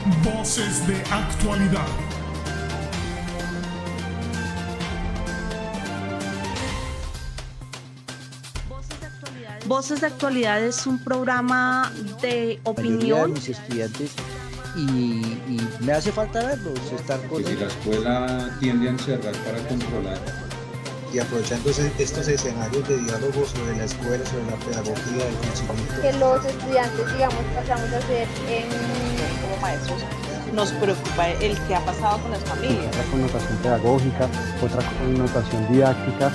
Voces de actualidad. Voces de Actualidad es un programa de opinión. Mis estudiantes y me hace falta verlos, estar con ellos. Si la escuela tiende a encerrar para controlar. Y aprovechando estos escenarios de diálogo sobre la escuela, sobre la pedagogía, el conocimiento. Que los estudiantes, digamos, pasamos a ser como maestros. Nos preocupa el que ha pasado con las familias. Otra connotación pedagógica, otra connotación didáctica.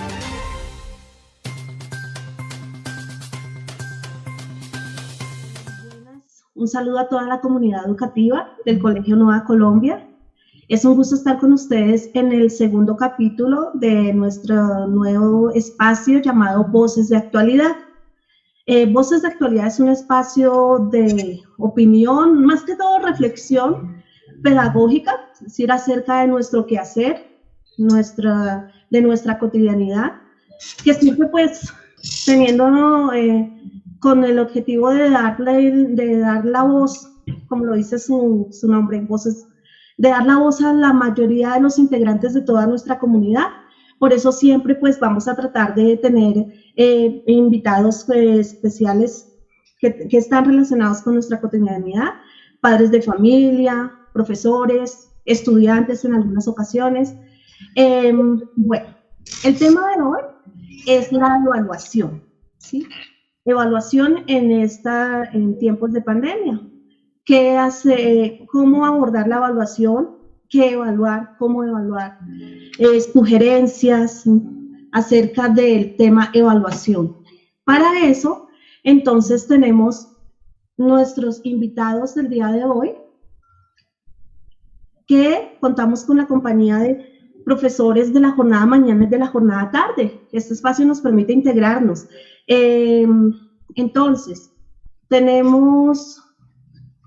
Un saludo a toda la comunidad educativa del Colegio Nueva Colombia. Es un gusto estar con ustedes en el segundo capítulo de nuestro nuevo espacio llamado Voces de Actualidad. Voces de Actualidad es un espacio de opinión, más que todo reflexión pedagógica, es decir, acerca de nuestro quehacer, de nuestra cotidianidad, que siempre pues teniendo con el objetivo de dar la voz, como lo dice su nombre, voces, de dar la voz a la mayoría de los integrantes de toda nuestra comunidad. Por eso siempre pues vamos a tratar de tener invitados especiales que están relacionados con nuestra cotidianidad, padres de familia, profesores, estudiantes en algunas ocasiones. Bueno, el tema de hoy es la evaluación, ¿sí? Evaluación en tiempos de pandemia. ¿Qué hace? ¿Cómo abordar la evaluación? ¿Qué evaluar? ¿Cómo evaluar? Sugerencias acerca del tema evaluación. Para eso, entonces, tenemos nuestros invitados del día de hoy, que contamos con la compañía de profesores de la jornada mañana y de la jornada tarde. Este espacio nos permite integrarnos. Entonces, tenemos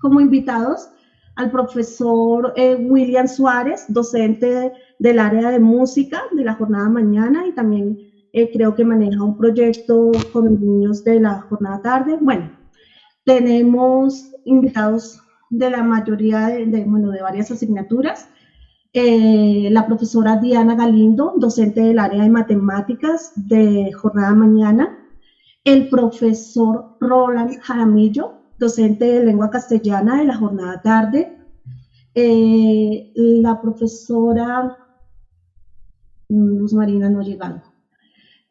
como invitados al profesor William Suárez, docente del área de música de la jornada mañana y también creo que maneja un proyecto con los niños de la jornada tarde. Bueno, tenemos invitados de la mayoría de varias asignaturas. La profesora Diana Galindo, docente del área de matemáticas de jornada mañana. El profesor Roland Jaramillo, docente de lengua castellana de la jornada tarde. La profesora Luz Marina no ha llegado.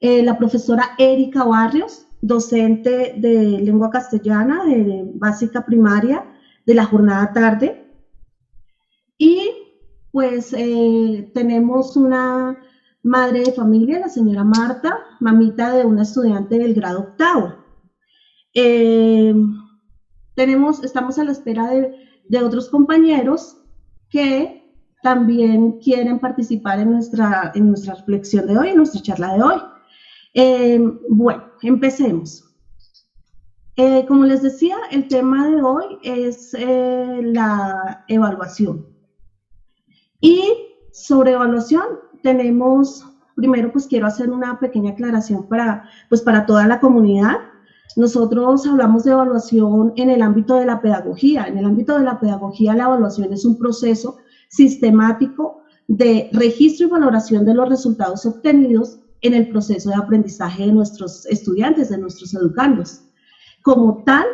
La profesora Erika Barrios, docente de lengua castellana de básica primaria de la jornada tarde. Y pues tenemos una madre de familia, la señora Marta, mamita de una estudiante del grado octavo. Estamos a la espera de otros compañeros que también quieren participar en nuestra reflexión de hoy, en nuestra charla de hoy. Bueno, empecemos. Como les decía, el tema de hoy es la evaluación. Y sobre evaluación tenemos, primero pues quiero hacer una pequeña aclaración para toda la comunidad. Nosotros hablamos de evaluación en el ámbito de la pedagogía. En el ámbito de la pedagogía, la evaluación es un proceso sistemático de registro y valoración de los resultados obtenidos en el proceso de aprendizaje de nuestros estudiantes, de nuestros educandos. Como tal,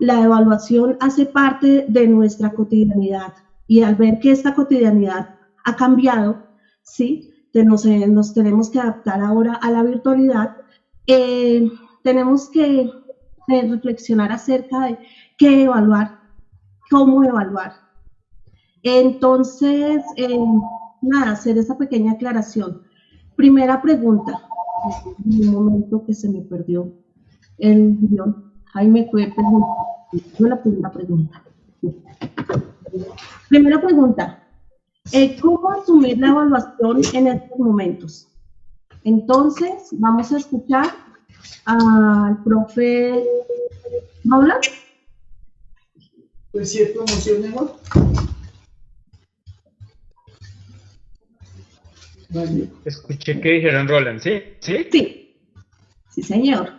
la evaluación hace parte de nuestra cotidianidad y al ver que esta cotidianidad ha cambiado, ¿sí? Nos tenemos que adaptar ahora a la virtualidad. Tenemos que reflexionar acerca de qué evaluar, cómo evaluar. Entonces, hacer esa pequeña aclaración. Primera pregunta. Un momento que se me perdió el guión. Ahí me fue la primera pregunta. Primera pregunta. ¿Cómo asumir la evaluación en estos momentos? Entonces, vamos a escuchar al profe Paula. Pues sí, promoción mejor. Vale. Escuché que dijeron Roland, ¿sí? ¿Sí? Sí. Sí, señor.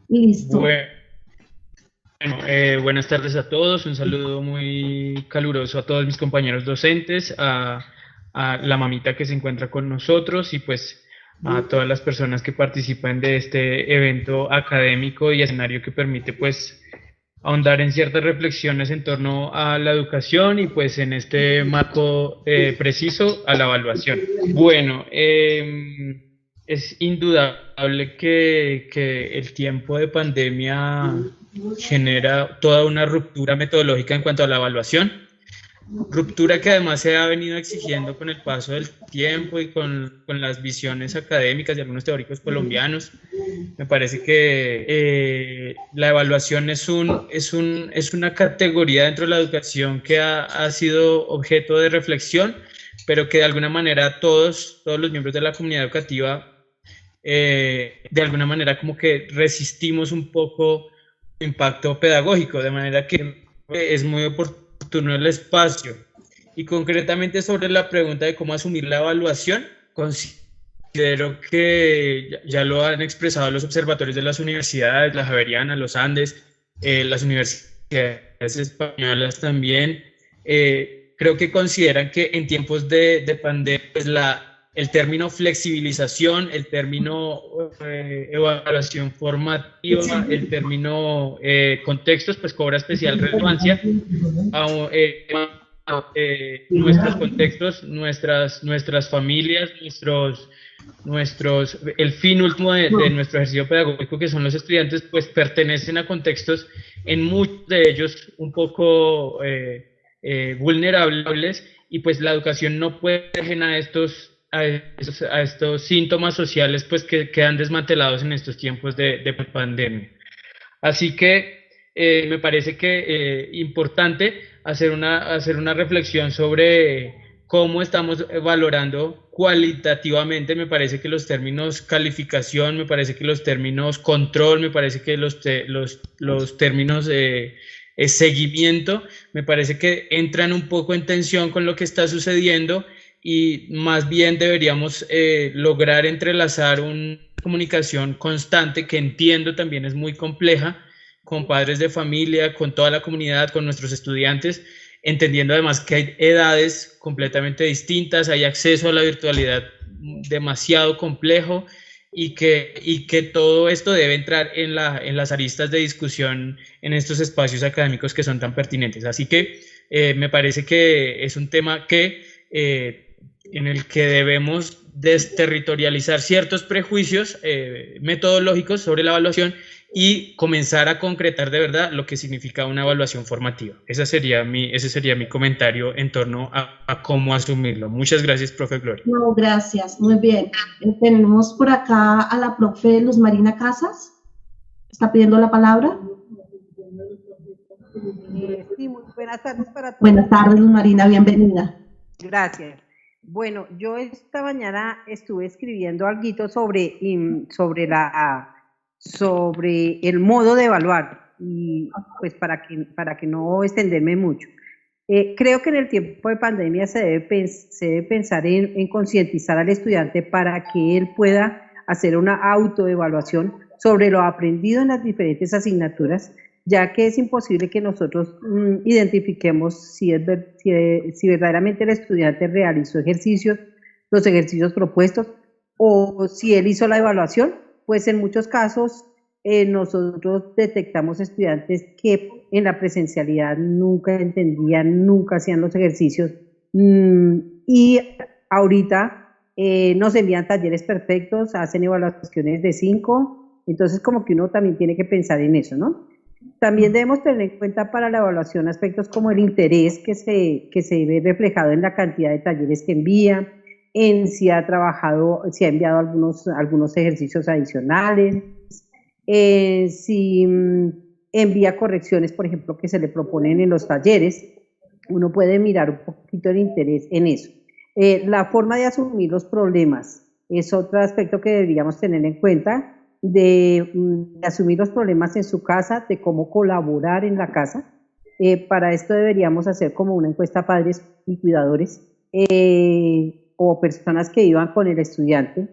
Listo. Buenas tardes a todos, un saludo muy caluroso a todos mis compañeros docentes, a la mamita que se encuentra con nosotros y pues a todas las personas que participan de este evento académico y escenario que permite pues ahondar en ciertas reflexiones en torno a la educación y pues en este marco preciso a la evaluación. Bueno, es indudable que el tiempo de pandemia genera toda una ruptura metodológica en cuanto a la evaluación, ruptura que además se ha venido exigiendo con el paso del tiempo y con las visiones académicas de algunos teóricos colombianos. Me parece que la evaluación es una categoría dentro de la educación que ha sido objeto de reflexión, pero que de alguna manera todos los miembros de la comunidad educativa de alguna manera como que resistimos un poco el impacto pedagógico, de manera que es muy oportuno el espacio. Y concretamente sobre la pregunta de cómo asumir la evaluación, considero que ya lo han expresado los observatorios de las universidades, la Javeriana, los Andes, las universidades españolas también. Creo que consideran que en tiempos de pandemia, pues el término flexibilización, el término evaluación formativa, el término contextos, pues cobra especial relevancia. Nuestros contextos, nuestras familias, el fin último de nuestro ejercicio pedagógico, que son los estudiantes, pues pertenecen a contextos, en muchos de ellos un poco vulnerables, y pues la educación no puede ser ajena a estos síntomas sociales pues que quedan desmantelados en estos tiempos de pandemia. Así que me parece que importante hacer una reflexión sobre cómo estamos valorando cualitativamente. Me parece que los términos calificación, me parece que los términos control, me parece que los términos seguimiento, me parece que entran un poco en tensión con lo que está sucediendo, y más bien deberíamos lograr entrelazar una comunicación constante, que entiendo también es muy compleja, con padres de familia, con toda la comunidad, con nuestros estudiantes, entendiendo además que hay edades completamente distintas, hay acceso a la virtualidad demasiado complejo, y que todo esto debe entrar en las aristas de discusión en estos espacios académicos que son tan pertinentes. Así que me parece que es un tema en el que debemos desterritorializar ciertos prejuicios metodológicos sobre la evaluación y comenzar a concretar de verdad lo que significa una evaluación formativa. Ese sería mi comentario en torno a cómo asumirlo. Muchas gracias, profe Gloria. No, gracias, muy bien. Tenemos por acá a la profe Luz Marina Casas. ¿Está pidiendo la palabra? Sí, muy buenas tardes para todos. Buenas tardes, Luz Marina, bienvenida. Gracias. Bueno, yo esta mañana estuve escribiendo algo sobre el modo de evaluar, y pues para que no extenderme mucho. Creo que en el tiempo de pandemia se debe pensar en concientizar al estudiante para que él pueda hacer una autoevaluación sobre lo aprendido en las diferentes asignaturas, ya que es imposible que nosotros identifiquemos si verdaderamente el estudiante realizó los ejercicios propuestos, o si él hizo la evaluación. Pues en muchos casos nosotros detectamos estudiantes que en la presencialidad nunca entendían, nunca hacían los ejercicios, y ahorita nos envían talleres perfectos, hacen evaluaciones de 5, entonces como que uno también tiene que pensar en eso, ¿no? También debemos tener en cuenta para la evaluación aspectos como el interés que se ve reflejado en la cantidad de talleres que envía, en si ha enviado algunos ejercicios adicionales, si envía correcciones, por ejemplo, que se le proponen en los talleres. Uno puede mirar un poquito el interés en eso. La forma de asumir los problemas es otro aspecto que deberíamos tener en cuenta, de asumir los problemas en su casa, de cómo colaborar en la casa. Para esto deberíamos hacer como una encuesta a padres y cuidadores, o personas que iban con el estudiante,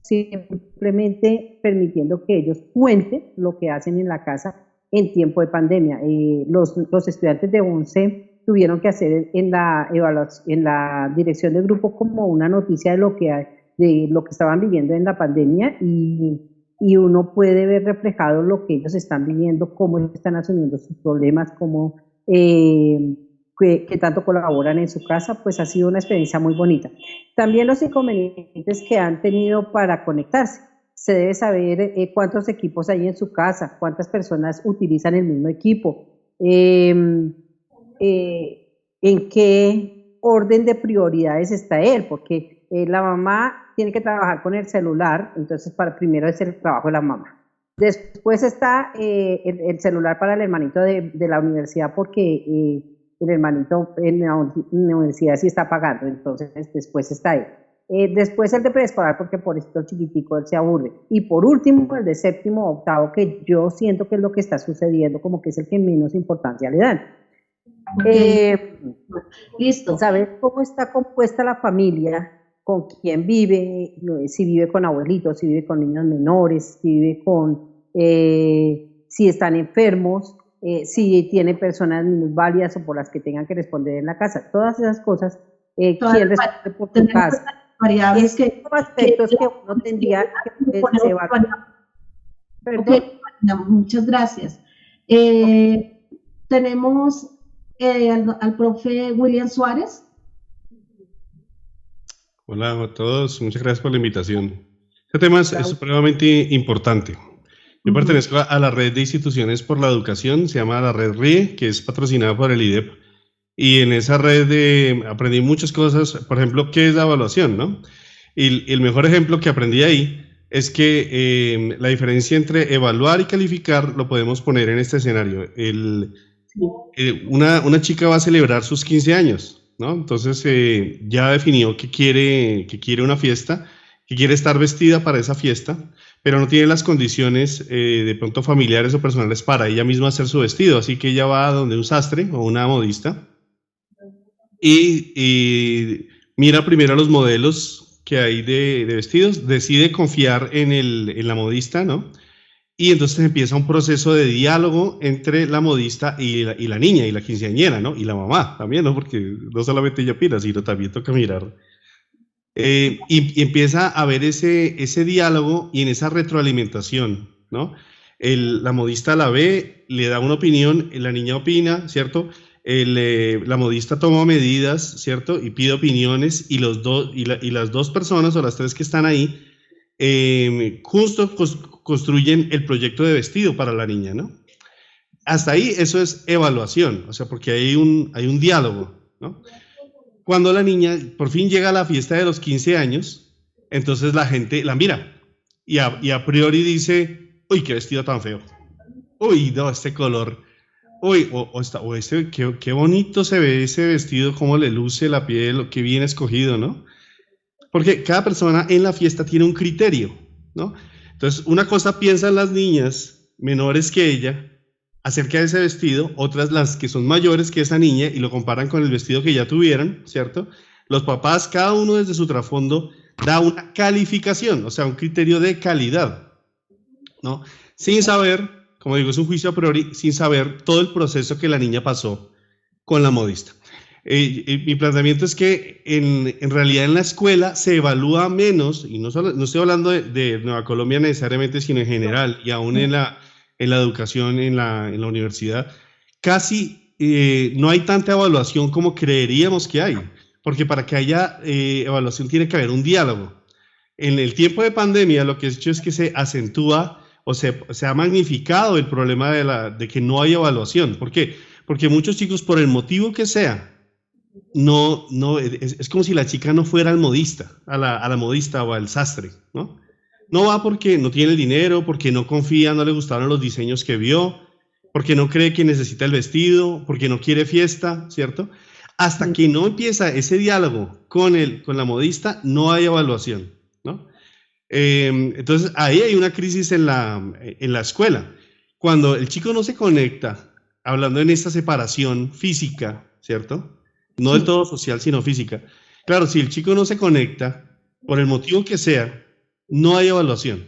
simplemente permitiendo que ellos cuenten lo que hacen en la casa, en tiempo de pandemia. Los estudiantes de 11 tuvieron que hacer en la dirección del grupo como una noticia de lo que estaban viviendo en la pandemia y uno puede ver reflejado lo que ellos están viviendo, cómo están asumiendo sus problemas, cómo que tanto colaboran en su casa. Pues ha sido una experiencia muy bonita. También los inconvenientes que han tenido para conectarse. Se debe saber cuántos equipos hay en su casa, cuántas personas utilizan el mismo equipo, en qué orden de prioridades está él, porque la mamá tiene que trabajar con el celular, entonces primero es el trabajo de la mamá. Después está el celular para el hermanito de la universidad, porque el hermanito en la universidad sí está pagando, entonces después está él. Después el de preescolar, porque por esto el chiquitico él se aburre. Y por último, el de séptimo o octavo, que yo siento que es lo que está sucediendo, como que es el que menos importancia le dan. Listo. Saber cómo está compuesta la familia, con quién vive, si vive con abuelitos, si vive con niños menores, si vive si están enfermos, si tiene personas minusválidas o por las que tengan que responder en la casa. Todas esas cosas, ¿quién responde por tu casa? Variables que aspectos que uno tendría que llevar. Okay, muchas gracias. Tenemos al profe William Suárez. Hola a todos, muchas gracias por la invitación. Este tema es supremamente importante. Yo pertenezco a la red de instituciones por la educación, se llama la red RIE, que es patrocinada por el IDEP. Y en esa red aprendí muchas cosas, por ejemplo, ¿qué es la evaluación, no? Y el mejor ejemplo que aprendí ahí es que la diferencia entre evaluar y calificar lo podemos poner en este escenario. Una chica va a celebrar sus 15 años, ¿no? Entonces ya definió que quiere una fiesta, que quiere estar vestida para esa fiesta, pero no tiene las condiciones de pronto familiares o personales para ella misma hacer su vestido, así que ella va a donde un sastre o una modista y mira primero los modelos que hay de vestidos, decide confiar en la modista, ¿no? Y entonces empieza un proceso de diálogo entre la modista y la niña, y la quinceañera, ¿no? Y la mamá también, ¿no? Porque no solamente ella opina, sino también toca mirar. Y empieza a haber ese diálogo y en esa retroalimentación, ¿no? La modista la ve, le da una opinión, la niña opina, ¿cierto? La modista toma medidas, ¿cierto? Y pide opiniones, y las dos personas o las tres que están ahí justo construyen el proyecto de vestido para la niña, ¿no? Hasta ahí eso es evaluación, o sea, porque hay un diálogo, ¿no? Cuando la niña por fin llega a la fiesta de los 15 años, entonces la gente la mira y a priori dice, uy, qué vestido tan feo, uy, no, este color, uy, qué bonito se ve ese vestido, cómo le luce la piel, qué bien escogido, ¿no? Porque cada persona en la fiesta tiene un criterio, ¿no? Entonces, una cosa piensan las niñas menores que ella acerca de ese vestido, otras las que son mayores que esa niña y lo comparan con el vestido que ya tuvieron, ¿cierto? Los papás, cada uno desde su trasfondo, da una calificación, o sea, un criterio de calidad, ¿no? Sin saber, como digo, es un juicio a priori, sin saber todo el proceso que la niña pasó con la modista. Mi planteamiento es que en realidad en la escuela se evalúa menos, y no estoy hablando de Nueva Colombia necesariamente, sino en general, y aún en la educación, en la universidad, casi no hay tanta evaluación como creeríamos que hay, porque para que haya evaluación tiene que haber un diálogo. En el tiempo de pandemia lo que he hecho es que se acentúa o se ha magnificado el problema de que no hay evaluación. ¿Por qué? Porque muchos chicos, por el motivo que sea, es como si la chica no fuera al modista, a la modista o al sastre, ¿no? No va porque no tiene el dinero, porque no confía, no le gustaron los diseños que vio, porque no cree que necesita el vestido, porque no quiere fiesta, ¿cierto? Hasta que no empieza ese diálogo con la modista, no hay evaluación, ¿no? Entonces, ahí hay una crisis en la escuela. Cuando el chico no se conecta, hablando en esta separación física, ¿cierto? No del todo social, sino física. Claro, si el chico no se conecta, por el motivo que sea, no hay evaluación.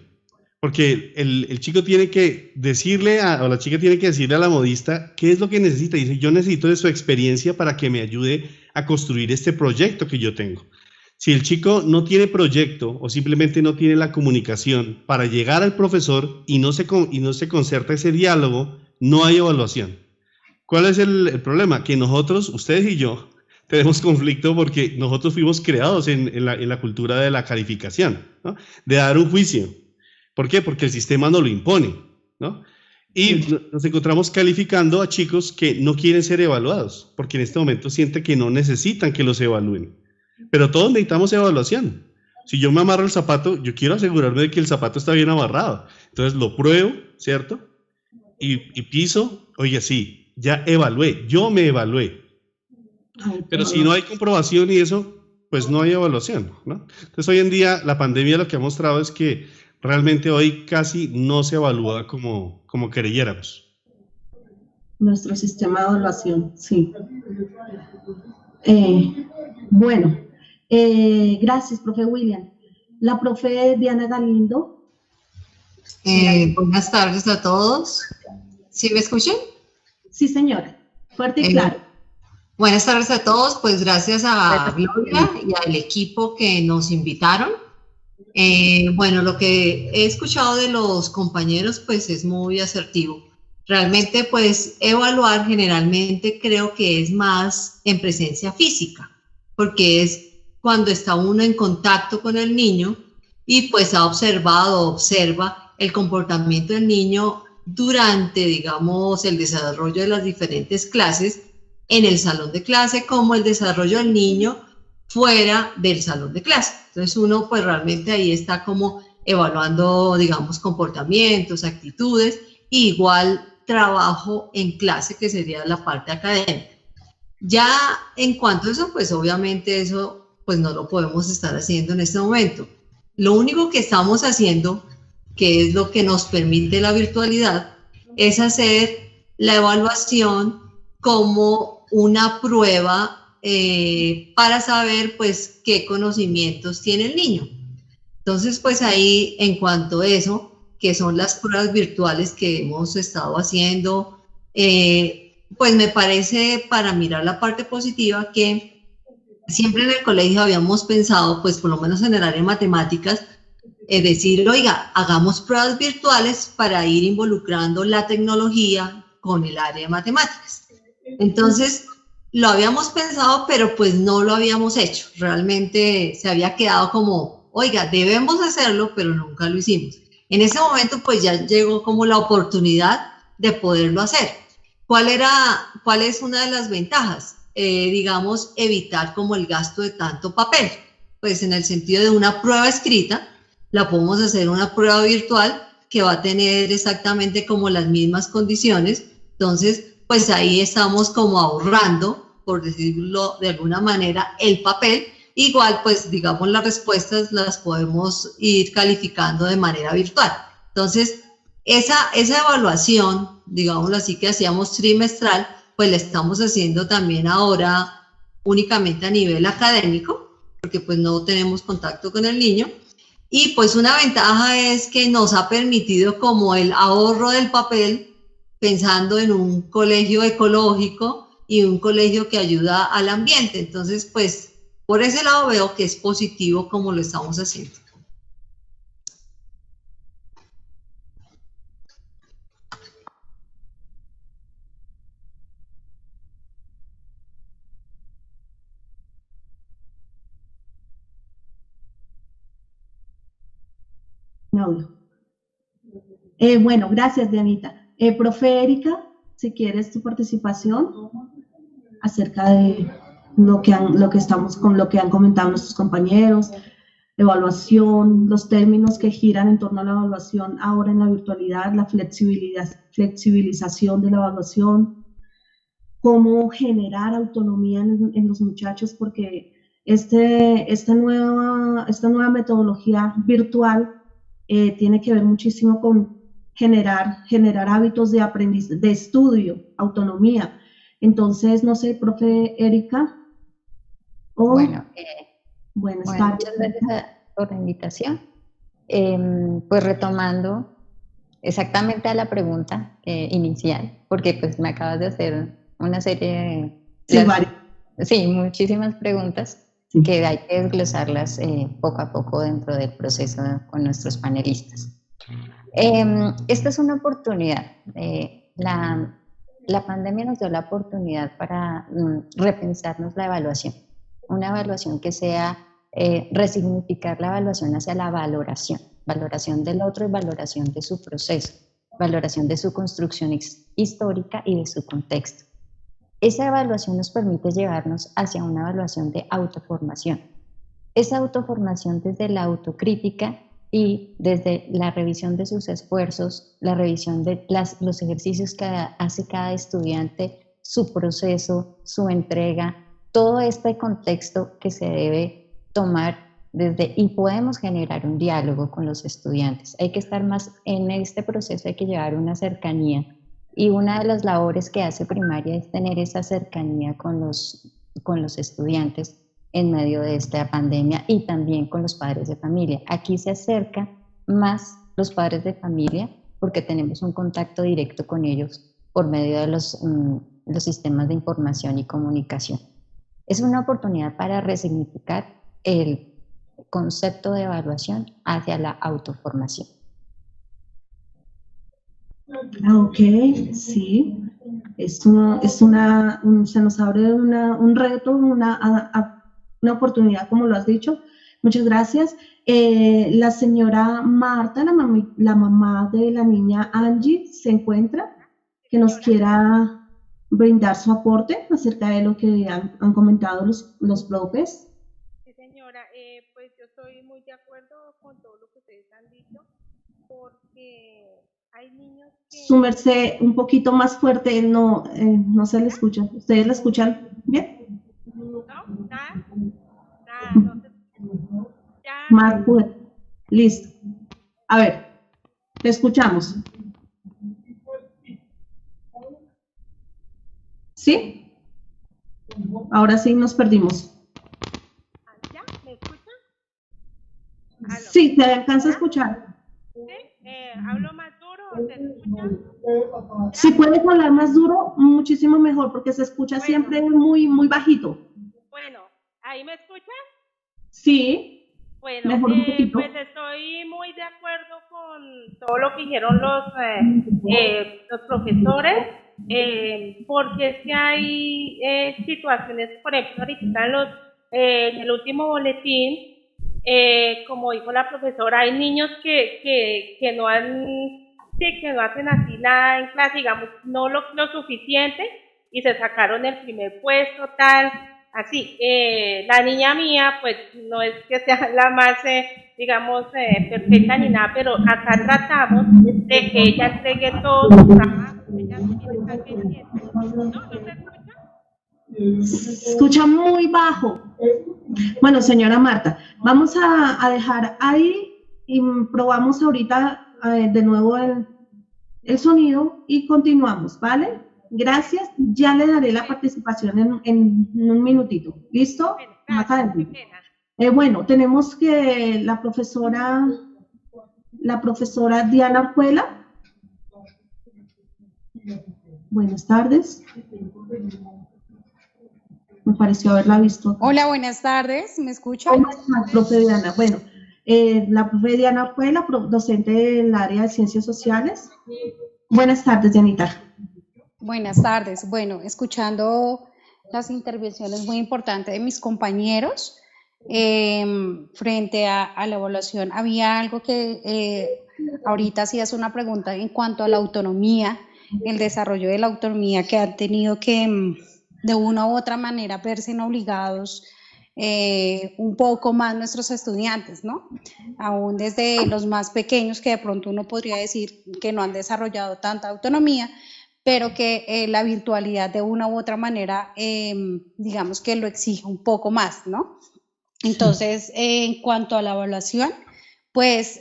Porque el chico tiene que decirle, o la chica tiene que decirle a la modista qué es lo que necesita. Dice, yo necesito de su experiencia para que me ayude a construir este proyecto que yo tengo. Si el chico no tiene proyecto o simplemente no tiene la comunicación para llegar al profesor y no se concerta ese diálogo, no hay evaluación. ¿Cuál es el problema? Que nosotros, ustedes y yo, tenemos conflicto porque nosotros fuimos creados en la cultura de la calificación, ¿no? De dar un juicio. ¿Por qué? Porque el sistema nos lo impone, ¿no? Y nos encontramos calificando a chicos que no quieren ser evaluados, porque en este momento sienten que no necesitan que los evalúen. Pero todos necesitamos evaluación. Si yo me amarro el zapato, yo quiero asegurarme de que el zapato está bien amarrado. Entonces lo pruebo, ¿cierto? Y piso, oye, sí, ya evalué, yo me evalué. Pero si no hay comprobación y eso, pues no hay evaluación, ¿no? Entonces hoy en día la pandemia lo que ha mostrado es que realmente hoy casi no se evalúa como creyéramos. Nuestro sistema de evaluación, sí. Bueno, gracias, profe William. La profe Diana Galindo. Buenas tardes a todos. ¿Sí me escuchan? Sí, señora. Fuerte y claro. Buenas tardes a todos. Pues gracias a Gloria y al equipo que nos invitaron. Bueno, lo que he escuchado de los compañeros pues es muy asertivo. Realmente pues evaluar generalmente creo que es más en presencia física, porque es cuando está uno en contacto con el niño y pues ha observa el comportamiento del niño durante, digamos, el desarrollo de las diferentes clases en el salón de clase, como el desarrollo del niño fuera del salón de clase. Entonces uno pues realmente ahí está como evaluando, digamos, comportamientos, actitudes, y igual trabajo en clase, que sería la parte académica. Ya en cuanto a eso, pues obviamente eso pues no lo podemos estar haciendo en este momento. Lo único que estamos haciendo, que es lo que nos permite la virtualidad, es hacer la evaluación como una prueba para saber pues qué conocimientos tiene el niño. Entonces pues ahí en cuanto a eso, que son las pruebas virtuales que hemos estado haciendo, pues me parece, para mirar la parte positiva, que siempre en el colegio habíamos pensado, pues por lo menos en el área de matemáticas, decir, oiga, hagamos pruebas virtuales para ir involucrando la tecnología con el área de matemáticas. Entonces, lo habíamos pensado, pero pues no lo habíamos hecho. Realmente se había quedado como, oiga, debemos hacerlo, pero nunca lo hicimos. En ese momento, pues ya llegó como la oportunidad de poderlo hacer. ¿Cuál es una de las ventajas? Digamos, evitar como el gasto de tanto papel. Pues en el sentido de una prueba escrita, la podemos hacer una prueba virtual que va a tener exactamente como las mismas condiciones. Entonces, pues ahí estamos como ahorrando, por decirlo de alguna manera, el papel. Igual, pues, digamos, las respuestas las podemos ir calificando de manera virtual. Entonces, esa evaluación, digámoslo así, que hacíamos trimestral, pues la estamos haciendo también ahora únicamente a nivel académico, porque pues no tenemos contacto con el niño. Y pues una ventaja es que nos ha permitido como el ahorro del papel, pensando en un colegio ecológico y un colegio que ayuda al ambiente. Entonces, pues, por ese lado veo que es positivo como lo estamos haciendo. No. Bueno, gracias, Dianita. Profe Erika, si quieres tu participación acerca de lo que han comentado nuestros compañeros, evaluación, los términos que giran en torno a la evaluación ahora en la virtualidad, la flexibilización de la evaluación, cómo generar autonomía en los muchachos, porque esta nueva metodología virtual tiene que ver muchísimo con generar hábitos de aprendizaje, de estudio, autonomía. Entonces, no sé, profe Erika. Buenas Buenas tardes. tardes. Muchas gracias por la invitación. pues retomando exactamente a la pregunta inicial, porque pues me acabas de hacer una serie de muchísimas preguntas que hay que desglosarlas poco a poco dentro del proceso con nuestros panelistas. Esta es una oportunidad. La pandemia nos dio la oportunidad para repensarnos la evaluación. Una evaluación que sea resignificar la evaluación hacia la valoración del otro y valoración de su proceso, valoración de su construcción histórica y de su contexto. Esa evaluación nos permite llevarnos hacia una evaluación de autoformación. Esa autoformación desde la autocrítica y desde la revisión de sus esfuerzos, la revisión de los ejercicios que hace cada estudiante, su proceso, su entrega, todo este contexto que se debe tomar y podemos generar un diálogo con los estudiantes. Hay que estar más en este proceso, hay que llevar una cercanía, y una de las labores que hace primaria es tener esa cercanía con los estudiantes en medio de esta pandemia, y también con los padres de familia. Aquí se acerca más los padres de familia porque tenemos un contacto directo con ellos por medio de los sistemas de información y comunicación. Es una oportunidad para resignificar el concepto de evaluación hacia la autoformación. Ok, sí. Se nos abre un reto, una oportunidad, como lo has dicho. Muchas gracias. La señora Marta, la mamá de la niña Angie, se encuentra, que nos quiera brindar su aporte acerca de lo que han comentado los profes. Sí, señora, pues yo estoy muy de acuerdo con todo lo que ustedes han dicho, porque hay niños que... Su merced, un poquito más fuerte, no se le escucha. ¿Ustedes la escuchan bien? No, nada, no se... Ya. Más fuerte. Listo. A ver, le escuchamos. ¿Sí? Ahora sí nos perdimos. ¿Ya? ¿Me escuchan? Sí, te alcanza a escuchar. ¿Sí? ¿Hablo más duro o se escucha? Si puedes hablar más duro, muchísimo mejor, porque se escucha siempre muy, muy bajito. Bueno, ¿ahí me escuchan? Sí. Bueno, mejor un poquito. pues estoy muy de acuerdo con todo lo que dijeron los profesores, porque es que hay situaciones, por ejemplo, ahorita en el último boletín, como dijo la profesora, hay niños que no hacen así nada en clase, digamos, no lo suficiente, y se sacaron el primer puesto, tal, así. La niña mía, pues, no es que sea la más, digamos, perfecta ni nada, pero acá tratamos de que ella entregue todo su trabajo, ella tiene que estar pendiente. ¿No se escucha? Se escucha muy bajo. Bueno, señora Marta, vamos a dejar ahí y probamos ahorita de nuevo el sonido y continuamos, ¿vale? Gracias, ya le daré la participación en un minutito. ¿Listo? Más adelante. Bueno, tenemos que la profesora Diana Arcuela. Buenas tardes. Me pareció haberla visto. Hola, buenas tardes, ¿me escuchan? ¿Cómo está, profe Diana? Bueno, la profe Diana Arcuela, docente del área de Ciencias Sociales. Buenas tardes, Dianita. Buenas tardes. Bueno, escuchando las intervenciones muy importantes de mis compañeros frente a la evaluación, había algo que ahorita hacías una pregunta en cuanto a la autonomía, el desarrollo de la autonomía que han tenido que de una u otra manera verse obligados un poco más nuestros estudiantes, ¿no? Aún desde los más pequeños, que de pronto uno podría decir que no han desarrollado tanta autonomía, pero que la virtualidad de una u otra manera, digamos que lo exige un poco más, ¿no? Entonces, en cuanto a la evaluación, pues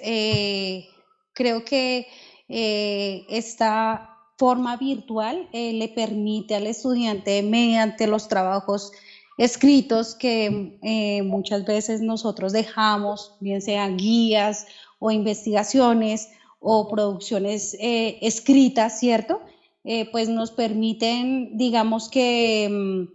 creo que esta forma virtual le permite al estudiante, mediante los trabajos escritos que muchas veces nosotros dejamos, bien sean guías o investigaciones o producciones escritas, ¿cierto? Pues nos permiten, digamos que,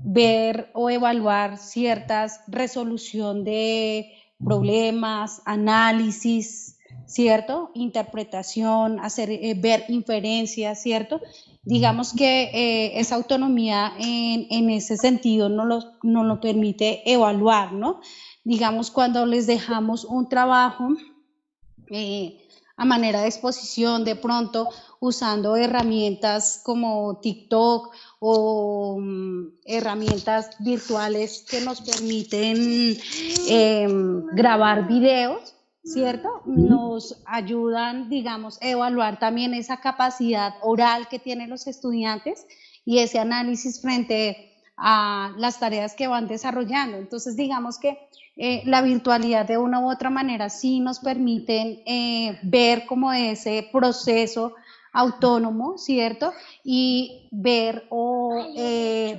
ver o evaluar ciertas resolución de problemas, análisis, ¿cierto? Interpretación, hacer, ver inferencias, ¿cierto? Digamos que esa autonomía en ese sentido nos lo permite evaluar, ¿no? Digamos, cuando les dejamos un trabajo a manera de exposición, de pronto usando herramientas como TikTok o herramientas virtuales que nos permiten grabar videos, ¿cierto? Nos ayudan, digamos, a evaluar también esa capacidad oral que tienen los estudiantes y ese análisis frente a las tareas que van desarrollando. Entonces, digamos que la virtualidad de una u otra manera sí nos permiten ver como ese proceso autónomo, ¿cierto? Y ver o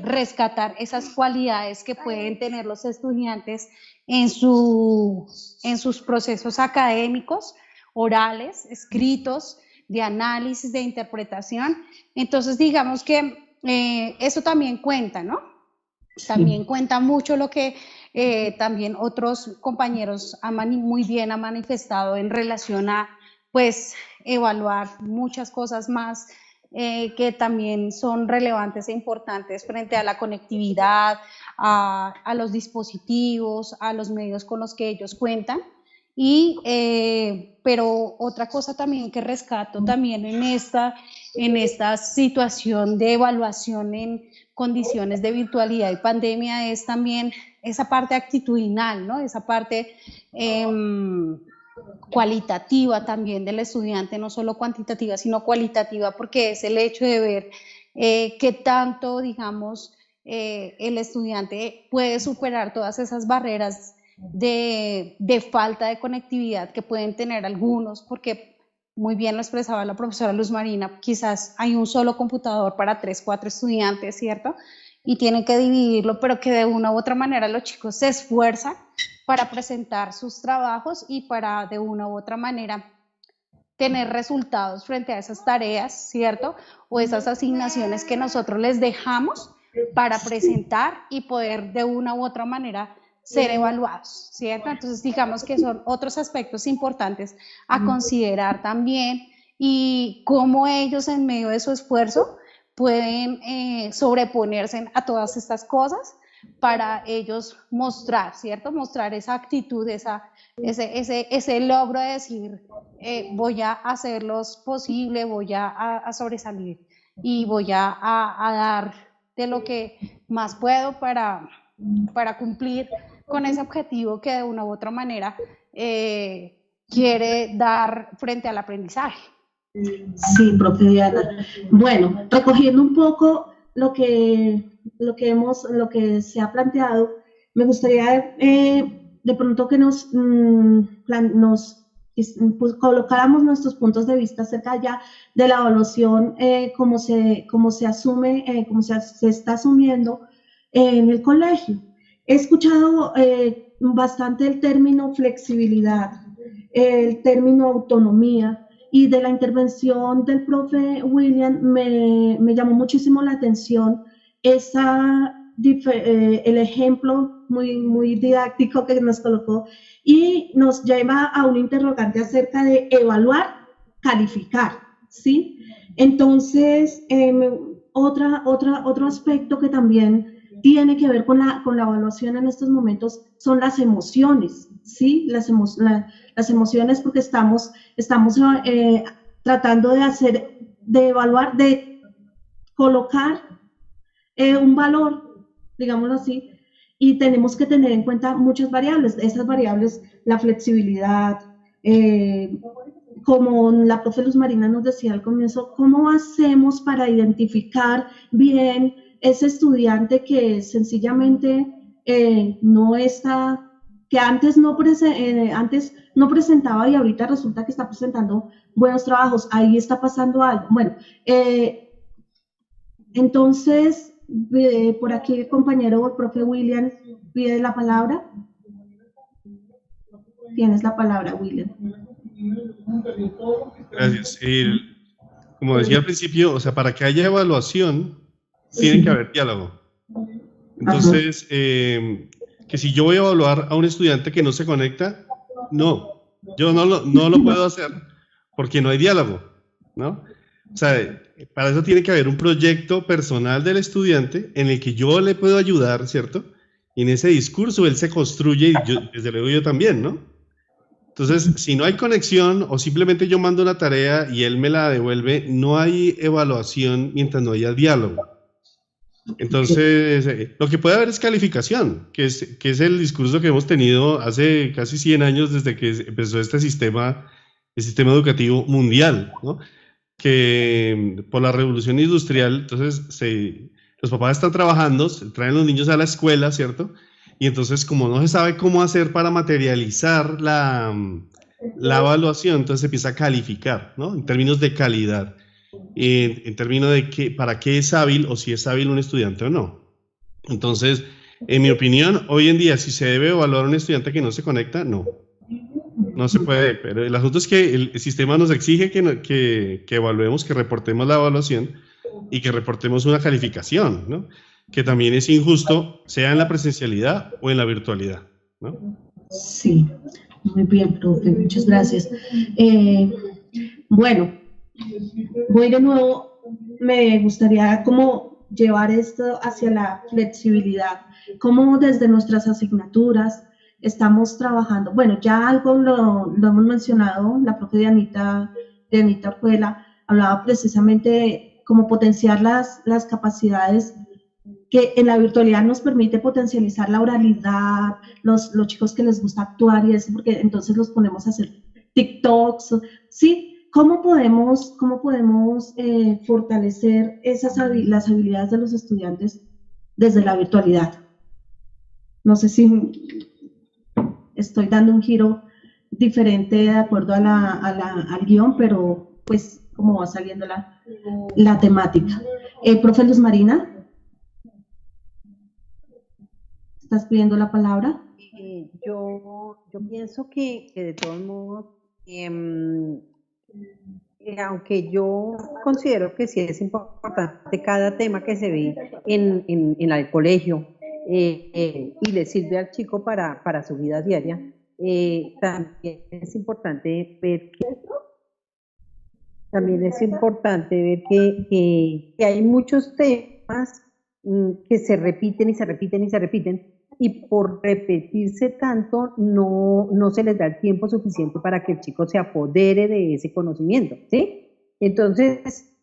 rescatar esas cualidades que pueden tener los estudiantes en sus procesos académicos, orales, escritos, de análisis, de interpretación. Entonces, digamos que eso también cuenta, ¿no? También cuenta mucho lo que también otros compañeros muy bien han manifestado en relación a, pues, evaluar muchas cosas más que también son relevantes e importantes frente a la conectividad, a los dispositivos, a los medios con los que ellos cuentan. Y, pero otra cosa también que rescato también en esta situación de evaluación en condiciones de virtualidad y pandemia es también esa parte actitudinal, ¿no? Esa parte cualitativa también del estudiante, no solo cuantitativa, sino cualitativa, porque es el hecho de ver qué tanto, digamos, el estudiante puede superar todas esas barreras de falta de conectividad que pueden tener algunos, porque muy bien lo expresaba la profesora Luz Marina, quizás hay un solo computador para 3, 4 estudiantes, ¿cierto? Y tienen que dividirlo, pero que de una u otra manera los chicos se esfuerzan para presentar sus trabajos y para de una u otra manera tener resultados frente a esas tareas, ¿cierto? O esas asignaciones que nosotros les dejamos para presentar y poder de una u otra manera ser evaluados, ¿cierto? Entonces, digamos que son otros aspectos importantes a considerar también y cómo ellos en medio de su esfuerzo pueden sobreponerse a todas estas cosas para ellos mostrar, ¿cierto? Mostrar esa actitud, ese logro de decir, voy a hacer lo posible, voy a sobresalir y voy a dar de lo que más puedo para cumplir con ese objetivo que de una u otra manera quiere dar frente al aprendizaje. Sí, profe Diana. Bueno, recogiendo un poco lo que se ha planteado, me gustaría de pronto que nos colocáramos nuestros puntos de vista acerca ya de la evaluación, como se asume, se está asumiendo en el colegio. He escuchado bastante el término flexibilidad, el término autonomía, y de la intervención del profe William me llamó muchísimo la atención el ejemplo muy didáctico que nos colocó y nos lleva a un interrogante acerca de evaluar, calificar, ¿sí? Entonces, otro aspecto que también tiene que ver con la evaluación en estos momentos son las emociones, ¿sí? Las emociones, porque estamos tratando de evaluar, de colocar un valor, digámoslo así, y tenemos que tener en cuenta muchas variables. Esas variables, la flexibilidad, como la profe Luz Marina nos decía al comienzo, ¿cómo hacemos para identificar bien ese estudiante que sencillamente no está, que antes no presentaba y ahorita resulta que está presentando buenos trabajos? Ahí está pasando algo. Bueno, entonces, por aquí el compañero, el profe William, pide la palabra. tienes la palabra, William. Gracias. Como decía al principio, o sea, para que haya evaluación, tiene que haber diálogo. Entonces, que si yo voy a evaluar a un estudiante que no se conecta, no, yo no lo puedo hacer porque no hay diálogo, ¿no? O sea, para eso tiene que haber un proyecto personal del estudiante en el que yo le puedo ayudar, ¿cierto? Y en ese discurso él se construye y yo, desde luego yo también, ¿no? Entonces, si no hay conexión o simplemente yo mando una tarea y él me la devuelve, no hay evaluación mientras no haya diálogo. Entonces, lo que puede haber es calificación, que es el discurso que hemos tenido hace casi 100 años desde que empezó este sistema, el sistema educativo mundial, ¿no? Que por la revolución industrial, entonces los papás están trabajando, traen los niños a la escuela, ¿cierto? Y entonces como no se sabe cómo hacer para materializar la evaluación, entonces se empieza a calificar, ¿no? En términos de calidad. En términos de para qué es hábil o si es hábil un estudiante o no. Entonces, en mi opinión, hoy en día, si se debe evaluar a un estudiante que no se conecta, no se puede. Pero el asunto es que el sistema nos exige que evaluemos, que reportemos la evaluación y que reportemos una calificación, ¿no? Que también es injusto, sea en la presencialidad o en la virtualidad, ¿no? Sí, muy bien, profe, muchas gracias. Bueno, voy de nuevo, me gustaría como llevar esto hacia la flexibilidad, cómo desde nuestras asignaturas estamos trabajando. Bueno, ya algo lo hemos mencionado, la profe de Anita Orjuela hablaba precisamente de cómo potenciar las capacidades que en la virtualidad nos permite potencializar la oralidad, los chicos que les gusta actuar y eso, porque entonces los ponemos a hacer TikToks, ¿sí? ¿Cómo podemos fortalecer las habilidades de los estudiantes desde la virtualidad? No sé si estoy dando un giro diferente de acuerdo al guión, pero pues como va saliendo la temática. Profe Luz Marina, ¿estás pidiendo la palabra? Yo pienso que de todos modos, aunque yo considero que sí es importante cada tema que se ve en el colegio y le sirve al chico para su vida diaria, también es importante ver que hay muchos temas que se repiten y se repiten y se repiten, y por repetirse tanto no se les da el tiempo suficiente para que el chico se apodere de ese conocimiento, ¿sí? Entonces,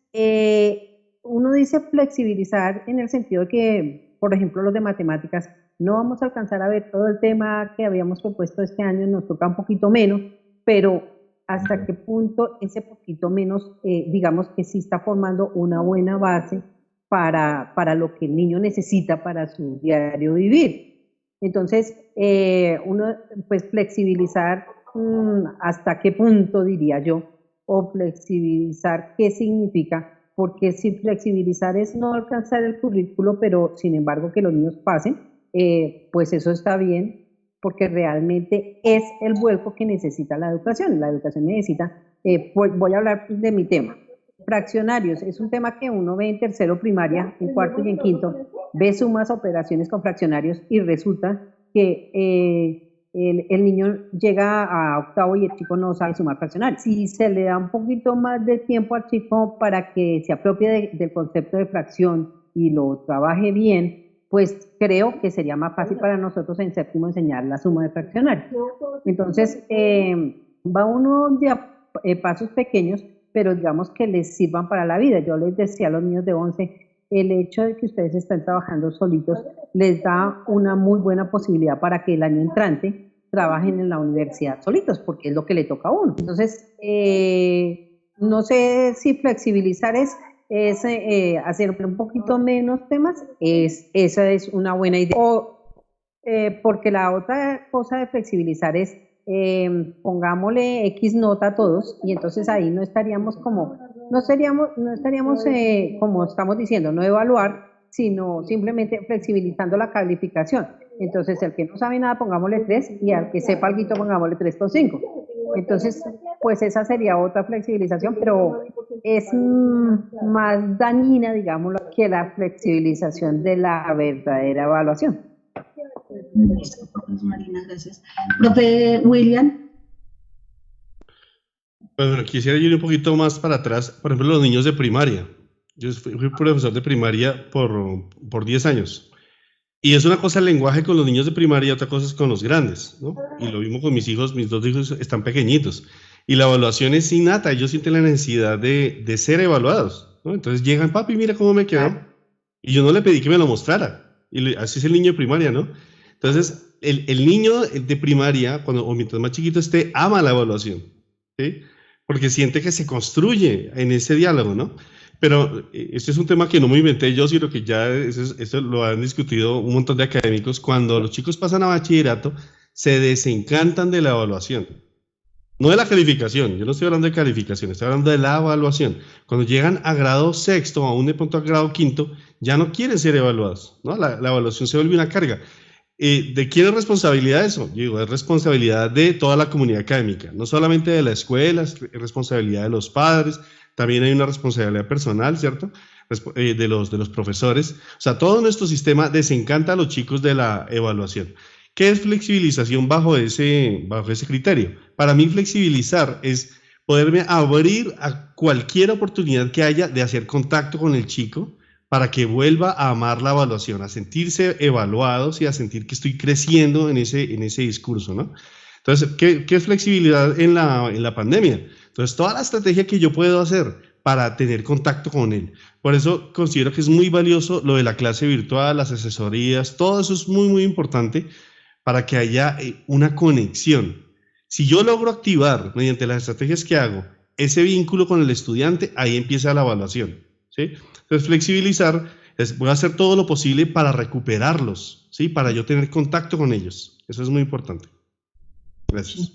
uno dice flexibilizar en el sentido de que, por ejemplo, los de matemáticas, no vamos a alcanzar a ver todo el tema que habíamos propuesto este año, nos toca un poquito menos, pero hasta qué punto ese poquito menos, digamos que sí está formando una buena base para lo que el niño necesita para su diario vivir. Entonces, uno, pues flexibilizar hasta qué punto, diría yo, o flexibilizar qué significa, porque si flexibilizar es no alcanzar el currículo, pero sin embargo que los niños pasen, pues eso está bien, porque realmente es el vuelco que necesita la educación. La educación necesita, voy a hablar de mi tema. Fraccionarios, es un tema que uno ve en tercero primaria, en cuarto y en quinto, ve sumas, operaciones con fraccionarios y resulta que el niño llega a octavo y el chico no sabe sumar fraccionarios. Si se le da un poquito más de tiempo al chico para que se apropie del concepto de fracción y lo trabaje bien, pues creo que sería más fácil para nosotros en séptimo enseñar la suma de fraccionarios. Entonces, va uno de pasos pequeños, pero digamos que les sirvan para la vida. Yo les decía a los niños de 11, el hecho de que ustedes estén trabajando solitos les da una muy buena posibilidad para que el año entrante trabajen en la universidad solitos, porque es lo que le toca a uno. Entonces, no sé si flexibilizar es hacer un poquito menos temas, esa es una buena idea. Porque la otra cosa de flexibilizar es pongámosle X nota a todos y entonces ahí no estaríamos como estamos diciendo, no evaluar, sino simplemente flexibilizando la calificación. Entonces, el que no sabe nada, pongámosle 3, y al que sepa algo, pongámosle 3,5. Entonces, pues esa sería otra flexibilización, pero es más dañina, digámoslo, que la flexibilización de la verdadera evaluación. Listo, profe Marina, gracias. Profe William. Bueno, quisiera ir un poquito más para atrás, por ejemplo, los niños de primaria. Yo fui profesor de primaria por 10 años. Y es una cosa el lenguaje con los niños de primaria y otra cosa es con los grandes, ¿no? Y lo mismo con mis hijos, mis 2 hijos están pequeñitos. Y la evaluación es innata, ellos sienten la necesidad de ser evaluados, ¿no? Entonces llegan, papi, mira cómo me quedó. Y yo no le pedí que me lo mostrara. Y así es el niño de primaria, ¿no? Entonces, el niño de primaria, o mientras más chiquito esté, ama la evaluación, ¿sí? Porque siente que se construye en ese diálogo, ¿no? Pero este es un tema que no me inventé yo, sino que ya eso lo han discutido un montón de académicos. Cuando los chicos pasan a bachillerato, se desencantan de la evaluación. No de la calificación, yo no estoy hablando de calificación, estoy hablando de la evaluación. Cuando llegan a grado sexto, aún de pronto a grado quinto, ya no quieren ser evaluados, ¿no? La evaluación se vuelve una carga. ¿De quién es responsabilidad eso? Yo digo, es responsabilidad de toda la comunidad académica, no solamente de la escuela, es responsabilidad de los padres, también hay una responsabilidad personal, ¿cierto? De los profesores. O sea, todo nuestro sistema desencanta a los chicos de la evaluación. ¿Qué es flexibilización bajo ese criterio? Para mí flexibilizar es poderme abrir a cualquier oportunidad que haya de hacer contacto con el chico para que vuelva a amar la evaluación, a sentirse evaluados y a sentir que estoy creciendo en ese discurso, ¿no? Entonces, ¿qué es flexibilidad en la pandemia? Entonces, toda la estrategia que yo puedo hacer para tener contacto con él. Por eso considero que es muy valioso lo de la clase virtual, las asesorías, todo eso es muy, muy importante para que haya una conexión. Si yo logro activar, mediante las estrategias que hago, ese vínculo con el estudiante, ahí empieza la evaluación, ¿sí? Entonces, flexibilizar voy a hacer todo lo posible para recuperarlos, ¿sí? Para yo tener contacto con ellos. Eso es muy importante. Gracias.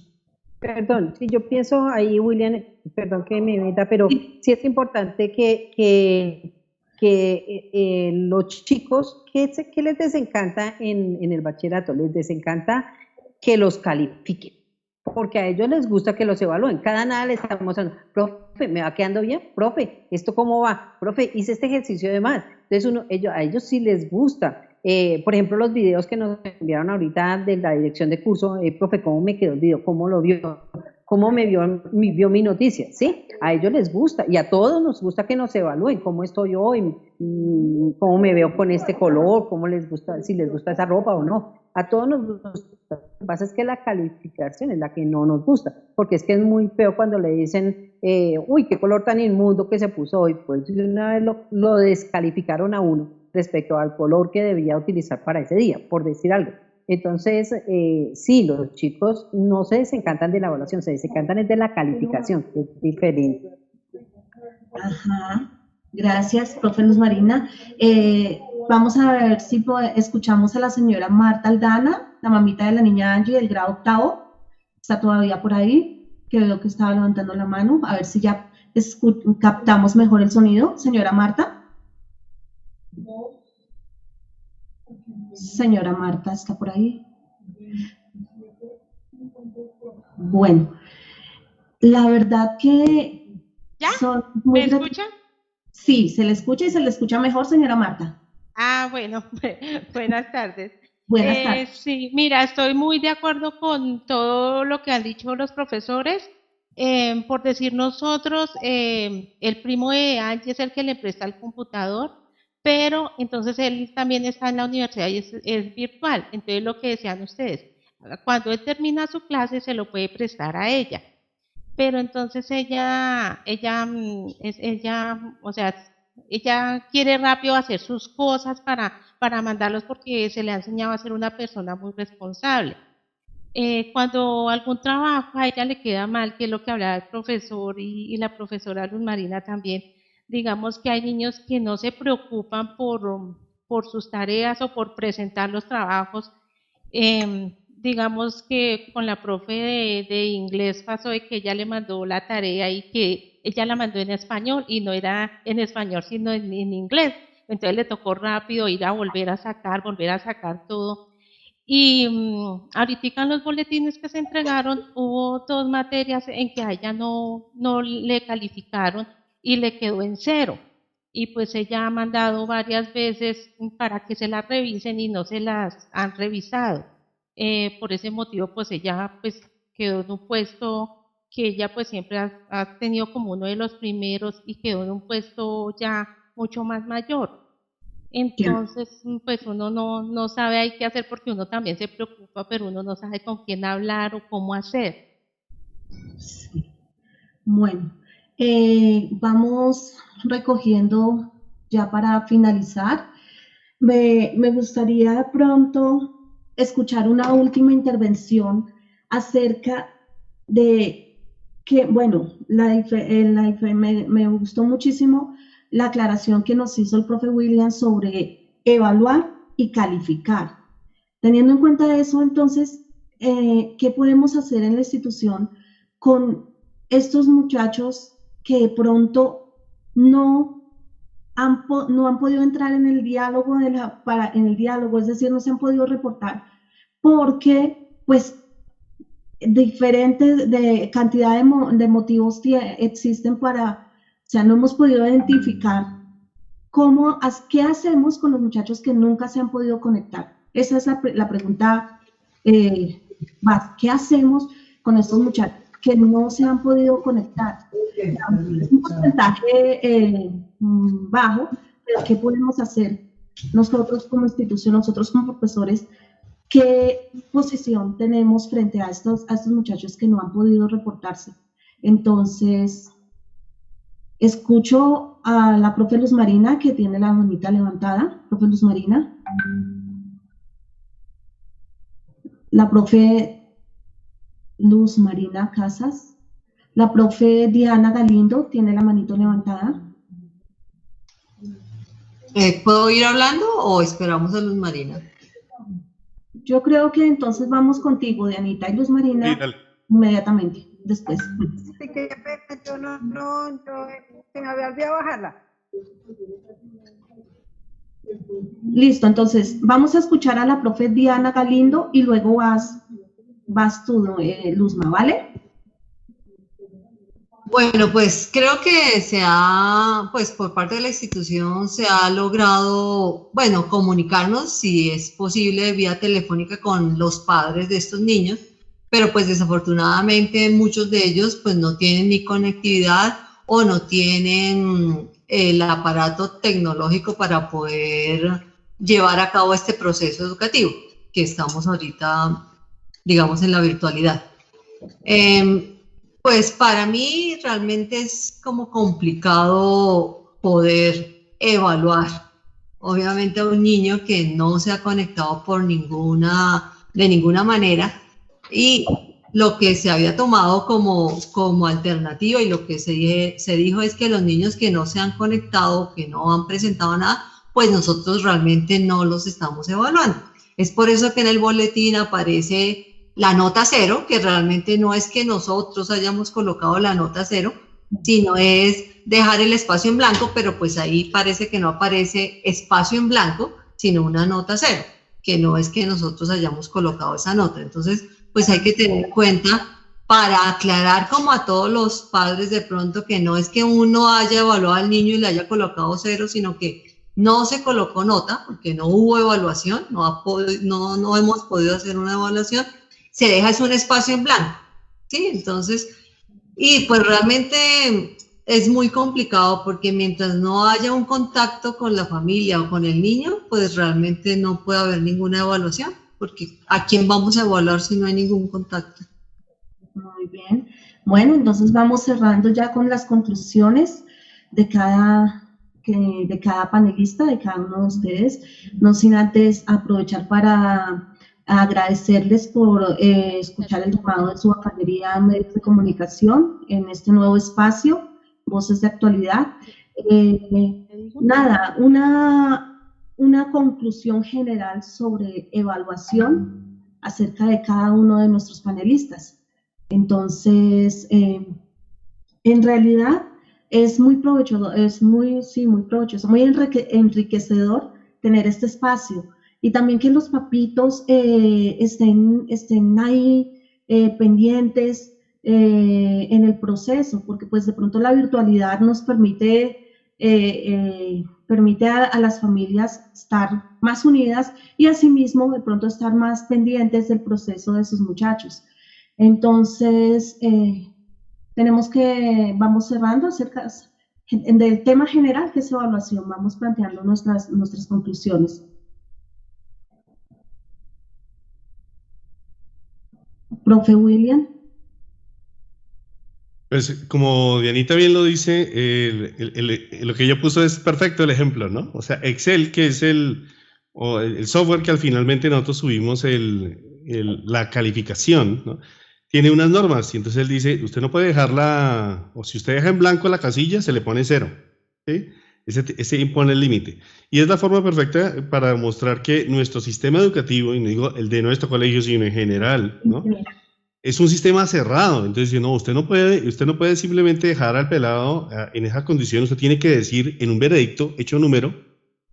Perdón, si yo pienso ahí, William, perdón que me meta, pero sí es importante que los chicos, ¿qué les desencanta en el bachillerato? Les desencanta que los califiquen, porque a ellos les gusta que los evalúen. Cada nada les estamos diciendo, profe, ¿me va quedando bien? Profe, ¿esto cómo va? Profe, hice este ejercicio de más. Entonces a ellos sí les gusta. Por ejemplo, los videos que nos enviaron ahorita de la dirección de curso, profe, ¿cómo me quedó el video? ¿Cómo lo vio? ¿Cómo vio mi noticia? ¿Sí? A ellos les gusta y a todos nos gusta que nos evalúen cómo estoy hoy, cómo me veo con este color, cómo les gusta, si les gusta esa ropa o no. A todos nos gusta. Lo que pasa es que la calificación es la que no nos gusta, porque es que es muy feo cuando le dicen, uy, qué color tan inmundo que se puso hoy. Pues una vez lo descalificaron a uno respecto al color que debía utilizar para ese día, por decir algo. Entonces, sí, los chicos no se desencantan de la evaluación, se desencantan de la calificación, que es diferente. Ajá, gracias, profe Luz Marina. Vamos a ver si escuchamos a la señora Marta Aldana, la mamita de la niña Angie del grado octavo. Está todavía por ahí, que veo que estaba levantando la mano. A ver si ya captamos mejor el sonido. Señora Marta. Señora Marta, ¿está por ahí? Bueno, la verdad que ¿Ya? son muy... ¿Me escucha? Sí, se le escucha y se le escucha mejor, señora Marta. Ah, bueno, buenas tardes. Buenas tardes. Sí, mira, estoy muy de acuerdo con todo lo que han dicho los profesores. Por decir nosotros, el primo de Angie es el que le presta el computador, pero entonces él también está en la universidad y es virtual. Entonces lo que decían ustedes, cuando él termina su clase se lo puede prestar a ella. Pero entonces ella quiere rápido hacer sus cosas para mandarlos porque se le ha enseñado a ser una persona muy responsable. Cuando algún trabajo a ella le queda mal, que es lo que hablaba el profesor y la profesora Luz Marina también, digamos que hay niños que no se preocupan por sus tareas o por presentar los trabajos. Digamos que con la profe de inglés pasó de que ella le mandó la tarea y que ella la mandó en español y no era en español sino en inglés. Entonces le tocó rápido ir a volver a sacar todo. Y ahorita en los boletines que se entregaron hubo 2 materias en que a ella no le calificaron y le quedó en 0. Y pues ella ha mandado varias veces para que se las revisen y no se las han revisado. Por ese motivo pues ella pues quedó en un puesto que ella pues siempre ha tenido como uno de los primeros y quedó en un puesto ya mucho más mayor. Entonces, pues uno no sabe ahí qué hacer porque uno también se preocupa, pero uno no sabe con quién hablar o cómo hacer. Sí. Bueno, vamos recogiendo ya para finalizar. Me gustaría de pronto escuchar una última intervención acerca de que, bueno, me gustó muchísimo la aclaración que nos hizo el profe William sobre evaluar y calificar. Teniendo en cuenta eso, entonces, ¿qué podemos hacer en la institución con estos muchachos que de pronto no han podido entrar en el diálogo, es decir, no se han podido reportar porque, pues, diferentes cantidad de motivos existen para, o sea, no hemos podido identificar qué hacemos con los muchachos que nunca se han podido conectar. Esa es la pregunta más. ¿Qué hacemos con estos muchachos que no se han podido conectar? Es un porcentaje bajo, pero ¿qué podemos hacer nosotros como institución, nosotros como profesores? ¿Qué posición tenemos frente a estos muchachos que no han podido reportarse? Entonces, escucho a la profe Luz Marina, que tiene la manita levantada. Profe Luz Marina. La profe Luz Marina Casas. La profe Diana Galindo tiene la manito levantada. ¿Puedo ir hablando o esperamos a Luz Marina? Yo creo que entonces vamos contigo, Dianita, y Luz Marina, sí, inmediatamente, después. Sí, que yo se me había olvidado bajarla. Listo, entonces vamos a escuchar a la profe Diana Galindo y luego vas tú, Luzma, ¿vale? Bueno, pues creo que pues por parte de la institución se ha logrado, bueno, comunicarnos si es posible vía telefónica con los padres de estos niños, pero pues desafortunadamente muchos de ellos pues no tienen ni conectividad o no tienen el aparato tecnológico para poder llevar a cabo este proceso educativo que estamos ahorita, digamos, en la virtualidad. Pues para mí realmente es como complicado poder evaluar, obviamente, a un niño que no se ha conectado de ninguna manera, y lo que se había tomado como alternativa y lo que se dijo es que los niños que no se han conectado, que no han presentado nada, pues nosotros realmente no los estamos evaluando. Es por eso que en el boletín aparece la nota 0, que realmente no es que nosotros hayamos colocado la nota 0, sino es dejar el espacio en blanco, pero pues ahí parece que no aparece espacio en blanco, sino una nota 0, que no es que nosotros hayamos colocado esa nota. Entonces, pues hay que tener en cuenta para aclarar como a todos los padres de pronto que no es que uno haya evaluado al niño y le haya colocado 0, sino que no se colocó nota, porque no hubo evaluación, no hemos podido hacer una evaluación, se deja es un espacio en blanco, ¿sí? Entonces, y pues realmente es muy complicado porque mientras no haya un contacto con la familia o con el niño, pues realmente no puede haber ninguna evaluación, porque ¿a quién vamos a evaluar si no hay ningún contacto? Muy bien. Bueno, entonces vamos cerrando ya con las conclusiones de cada panelista, de cada uno de ustedes, no sin antes aprovechar para agradecerles por escuchar el llamado de su Bacanería Medios de Comunicación en este nuevo espacio, Voces de Actualidad. Nada, una conclusión general sobre evaluación acerca de cada uno de nuestros panelistas. Entonces, en realidad es muy provechoso, muy provechoso, muy enriquecedor tener este espacio y también que los papitos estén ahí pendientes en el proceso, porque pues de pronto la virtualidad nos permite a las familias estar más unidas y asimismo de pronto estar más pendientes del proceso de sus muchachos. Entonces, vamos cerrando acerca del tema general que es evaluación, vamos planteando nuestras conclusiones. Profe William. Pues como Dianita bien lo dice, lo que ella puso es perfecto el ejemplo, ¿no? O sea, Excel, que es el software que al finalmente nosotros subimos la calificación, ¿no? Tiene unas normas y entonces él dice, usted no puede dejarla, o si usted deja en blanco la casilla, se le pone 0, ¿sí? Ese impone el límite. Y es la forma perfecta para demostrar que nuestro sistema educativo, y no digo el de nuestro colegio, sino en general, ¿no? Es un sistema cerrado. Entonces, no, usted no puede simplemente dejar al pelado en esa condición. Usted tiene que decir en un veredicto, hecho número,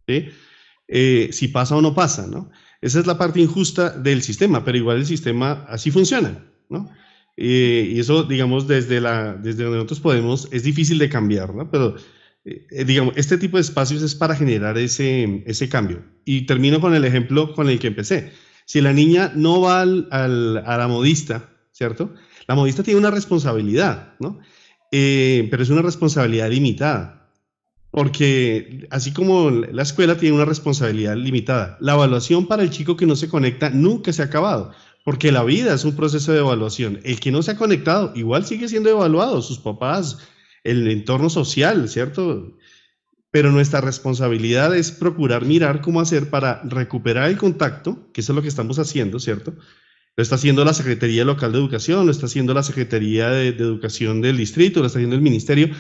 ¿sí? Si pasa o no pasa, ¿no? Esa es la parte injusta del sistema, pero igual el sistema así funciona, ¿no? Y eso, digamos, desde donde nosotros podemos, es difícil de cambiar, ¿no? Pero, digamos, este tipo de espacios es para generar ese cambio. Y termino con el ejemplo con el que empecé. Si la niña no va a la modista, ¿cierto? La modista tiene una responsabilidad, ¿no? Pero es una responsabilidad limitada. Porque así como la escuela tiene una responsabilidad limitada, la evaluación para el chico que no se conecta nunca se ha acabado, porque la vida es un proceso de evaluación. El que no se ha conectado igual sigue siendo evaluado, sus papás, el entorno social, ¿cierto? Pero nuestra responsabilidad es procurar mirar cómo hacer para recuperar el contacto, que eso es lo que estamos haciendo, ¿cierto? Lo está haciendo la Secretaría Local de Educación, lo está haciendo la Secretaría de Educación del Distrito, lo está haciendo el Ministerio,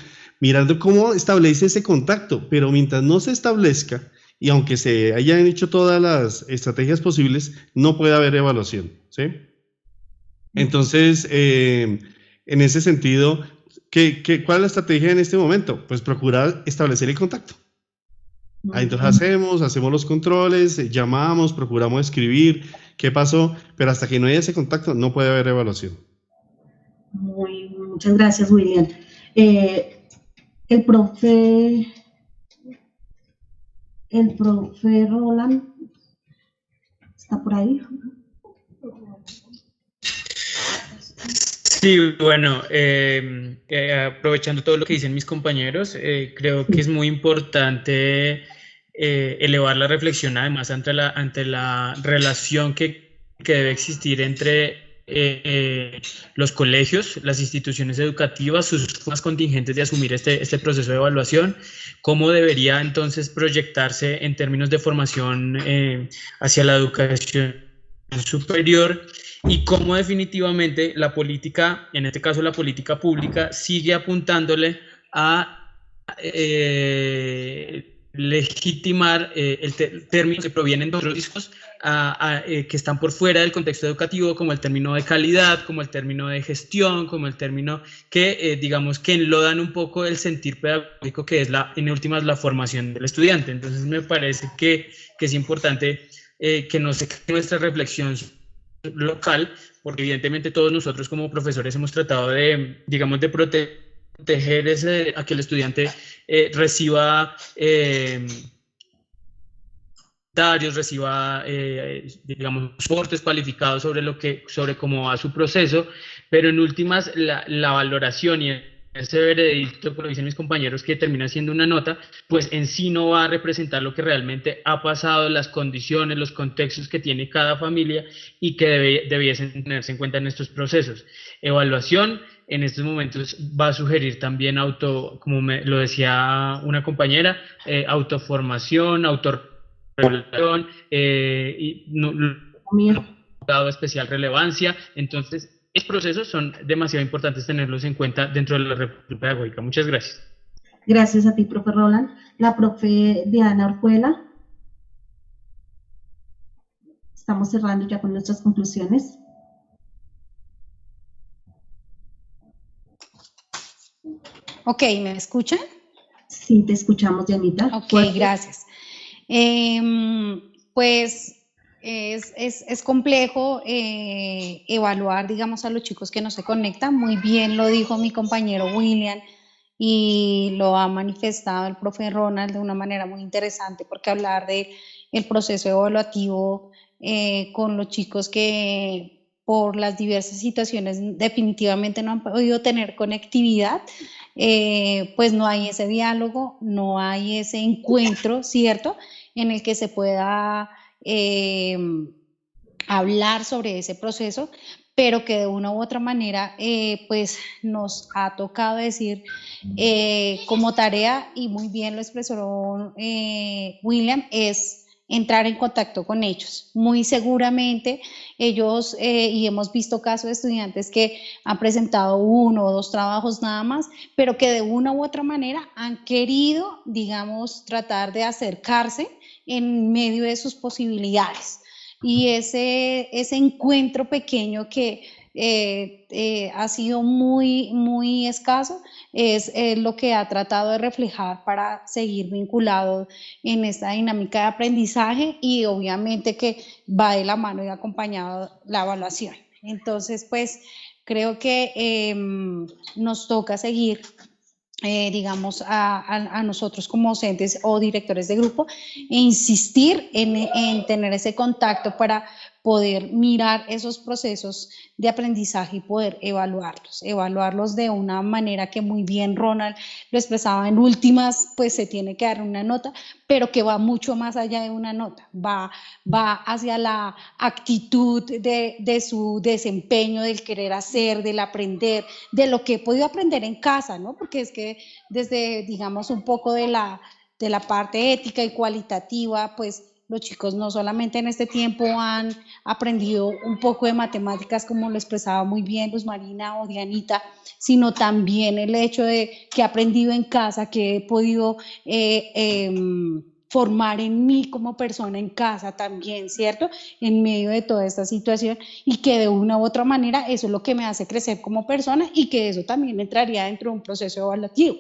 mirando cómo establece ese contacto, pero mientras no se establezca, y aunque se hayan hecho todas las estrategias posibles, no puede haber evaluación, ¿sí? Entonces, en ese sentido, ¿cuál es la estrategia en este momento? Pues procurar establecer el contacto. Entonces hacemos los controles, llamamos, procuramos escribir qué pasó, pero hasta que no haya ese contacto no puede haber evaluación. Muchas gracias, William. El profe Roland está por ahí. Sí, bueno, aprovechando todo lo que dicen mis compañeros, creo que es muy importante elevar la reflexión además ante la relación que debe existir entre los colegios, las instituciones educativas, sus formas contingentes de asumir este proceso de evaluación, cómo debería entonces proyectarse en términos de formación hacia la educación superior y cómo definitivamente la política, en este caso la política pública, sigue apuntándole a legitimar términos que provienen de otros discos que están por fuera del contexto educativo, como el término de calidad, como el término de gestión, como el término que, digamos, que enlodan un poco el sentir pedagógico que es, en últimas, la formación del estudiante. Entonces, me parece que es importante que no se quede nuestra reflexión local, porque evidentemente todos nosotros como profesores hemos tratado de, digamos, de proteger a que el estudiante reciba digamos, soportes cualificados sobre cómo va su proceso, pero en últimas la valoración y ese veredicto, como dicen mis compañeros, que termina siendo una nota, pues en sí no va a representar lo que realmente ha pasado, las condiciones, los contextos que tiene cada familia y que debiesen tenerse en cuenta en estos procesos. Evaluación en estos momentos va a sugerir también como lo decía una compañera, autoformación, autorregulación, y dado especial relevancia. Entonces, estos procesos son demasiado importantes tenerlos en cuenta dentro de la reflexión pedagógica. Muchas gracias. Gracias a ti, profe Roland. La profe Diana Orjuela. Estamos cerrando ya con nuestras conclusiones. Ok, ¿me escuchan? Sí, te escuchamos, Dianita. Ok, gracias. Pues Es complejo evaluar, digamos, a los chicos que no se conectan. Muy bien lo dijo mi compañero William y lo ha manifestado el profe Ronald de una manera muy interesante, porque hablar de el proceso evaluativo con los chicos que por las diversas situaciones definitivamente no han podido tener conectividad, pues no hay ese diálogo, no hay ese encuentro, ¿cierto?, en el que se pueda hablar sobre ese proceso, pero que de una u otra manera pues nos ha tocado decir como tarea, y muy bien lo expresó William, es entrar en contacto con ellos. Muy seguramente ellos, y hemos visto casos de estudiantes que han presentado 1 o 2 trabajos nada más, pero que de una u otra manera han querido, digamos, tratar de acercarse en medio de sus posibilidades. Y ese encuentro pequeño que ha sido muy escaso es lo que ha tratado de reflejar para seguir vinculado en esta dinámica de aprendizaje, y obviamente que va de la mano y acompañado la evaluación. Entonces, pues creo que nos toca seguir digamos, a nosotros como docentes o directores de grupo, e insistir en tener ese contacto para poder mirar esos procesos de aprendizaje y poder evaluarlos de una manera que muy bien Ronald lo expresaba. En últimas, pues se tiene que dar una nota, pero que va mucho más allá de una nota, va hacia la actitud de su desempeño, del querer hacer, del aprender, de lo que he podido aprender en casa, ¿no? Porque es que desde, digamos, un poco de la parte ética y cualitativa, pues los chicos no solamente en este tiempo han aprendido un poco de matemáticas, como lo expresaba muy bien Luz Marina o Dianita, sino también el hecho de que he aprendido en casa, que he podido formar en mí como persona en casa también, ¿cierto?, en medio de toda esta situación, y que de una u otra manera eso es lo que me hace crecer como persona, y que eso también entraría dentro de un proceso evaluativo.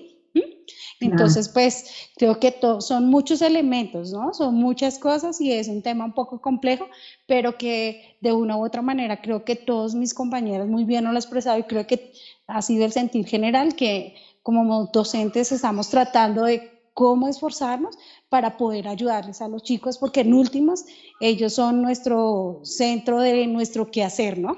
Entonces, pues creo que son muchos elementos, ¿no? Son muchas cosas y es un tema un poco complejo, pero que de una u otra manera creo que todos mis compañeros muy bien lo han expresado, y creo que ha sido el sentir general, que como docentes estamos tratando de cómo esforzarnos para poder ayudarles a los chicos, porque en últimas ellos son nuestro centro de nuestro quehacer, ¿no?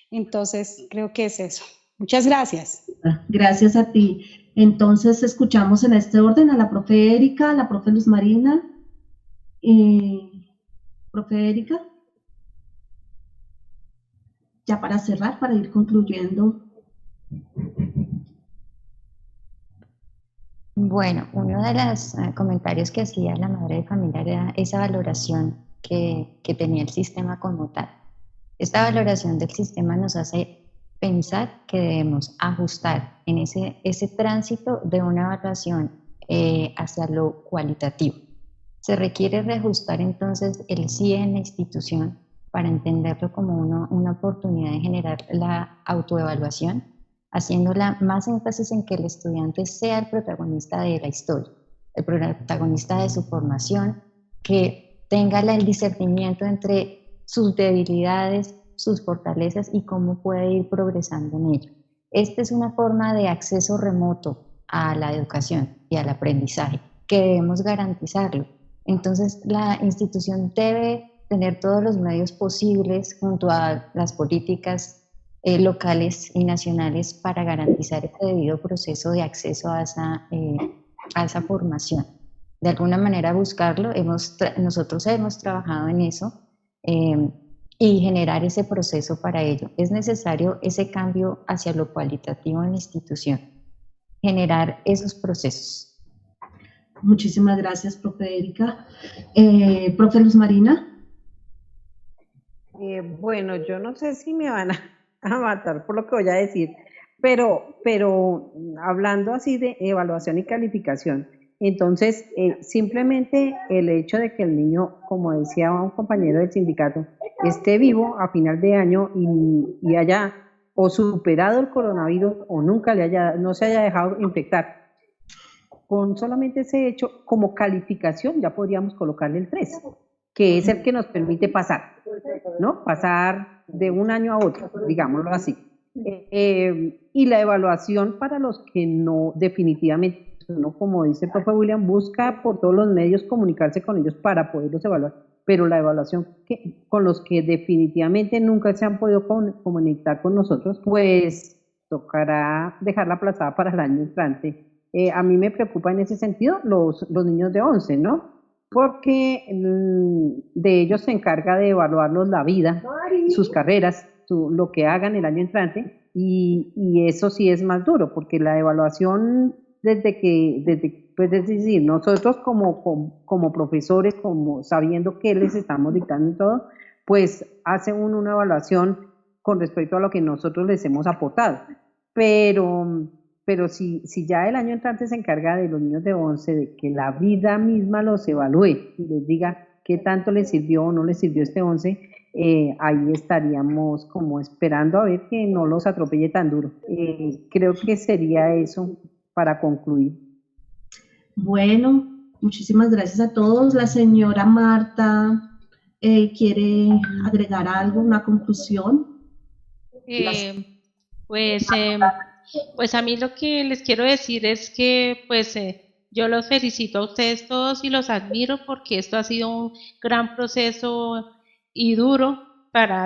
Entonces creo que es eso. Muchas gracias. Gracias a ti. Entonces escuchamos en este orden a la profe Erika, a la profe Luz Marina. Profe Erika, ya para cerrar, para ir concluyendo. Bueno, uno de los comentarios que hacía la madre de familia era esa valoración que tenía el sistema como tal. Esta valoración del sistema nos hace pensar que debemos ajustar en ese tránsito de una evaluación hacia lo cualitativo. Se requiere reajustar entonces el CIE en la institución para entenderlo como una oportunidad de generar la autoevaluación, haciéndola más énfasis en que el estudiante sea el protagonista de la historia, el protagonista de su formación, que tenga el discernimiento entre sus debilidades, sus fortalezas y cómo puede ir progresando en ello. Esta es una forma de acceso remoto a la educación y al aprendizaje que debemos garantizarlo. Entonces, la institución debe tener todos los medios posibles junto a las políticas locales y nacionales para garantizar este debido proceso de acceso a esa formación. De alguna manera buscarlo, nosotros hemos trabajado en eso y generar ese proceso para ello. Es necesario ese cambio hacia lo cualitativo en la institución, generar esos procesos. Muchísimas gracias, profe Erika. Profe Luz Marina. Bueno, yo no sé si me van a matar por lo que voy a decir, pero hablando así de evaluación y calificación, entonces simplemente el hecho de que el niño, como decía un compañero del sindicato, esté vivo a final de año y haya o superado el coronavirus o nunca no se haya dejado infectar, con solamente ese hecho como calificación ya podríamos colocarle el 3. que es el que nos permite pasar, ¿no? Pasar de un año a otro, digámoslo así. Y la evaluación para los que no, definitivamente, uno, como dice el profe William, busca por todos los medios comunicarse con ellos para poderlos evaluar, pero la evaluación con los que definitivamente nunca se han podido comunicar con nosotros, pues tocará dejarla aplazada para el año entrante. A mí me preocupa en ese sentido los niños de 11, ¿no? Porque de ellos se encarga de evaluarlos la vida, sus carreras, lo que hagan el año entrante, y eso sí es más duro, porque la evaluación pues es decir, nosotros como profesores, como sabiendo qué les estamos dictando y todo, pues hace uno una evaluación con respecto a lo que nosotros les hemos aportado, pero si ya el año entrante se encarga de los niños de 11, de que la vida misma los evalúe y les diga qué tanto les sirvió o no les sirvió este 11, ahí estaríamos como esperando a ver que no los atropelle tan duro. Creo que sería eso para concluir. Bueno, muchísimas gracias a todos. La señora Marta quiere agregar algo, una conclusión. Pues a mí lo que les quiero decir es que yo los felicito a ustedes todos y los admiro porque esto ha sido un gran proceso y duro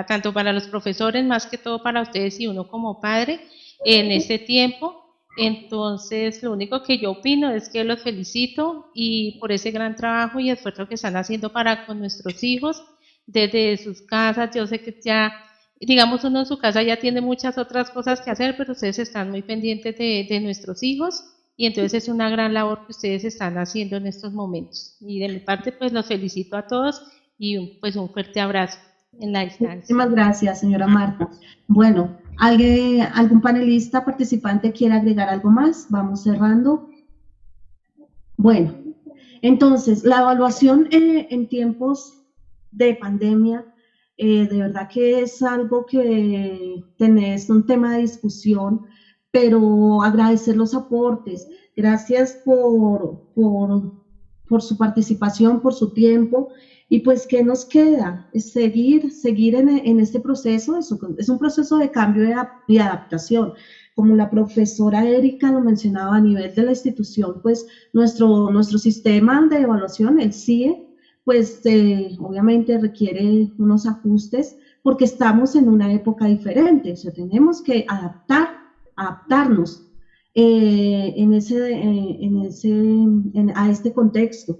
tanto para los profesores, más que todo para ustedes y uno como padre en este tiempo. Entonces, lo único que yo opino es que los felicito y por ese gran trabajo y esfuerzo que están haciendo para con nuestros hijos desde sus casas. Yo sé que ya, digamos, uno en su casa ya tiene muchas otras cosas que hacer, pero ustedes están muy pendientes de nuestros hijos y entonces es una gran labor que ustedes están haciendo en estos momentos. Y de mi parte, pues los felicito a todos y pues un fuerte abrazo en la distancia. Muchísimas gracias, señora Marta. Bueno, ¿algún panelista participante quiere agregar algo más? Vamos cerrando. Bueno, entonces, la evaluación en tiempos de pandemia, de verdad que es algo que es un tema de discusión, pero agradecer los aportes. Gracias por su participación, por su tiempo. Y pues, ¿qué nos queda? Es seguir en este proceso. Es un proceso de cambio y adaptación. Como la profesora Erika lo mencionaba, a nivel de la institución, pues nuestro sistema de evaluación, el CIE, pues obviamente requiere unos ajustes porque estamos en una época diferente. O sea, tenemos que adaptarnos a este contexto.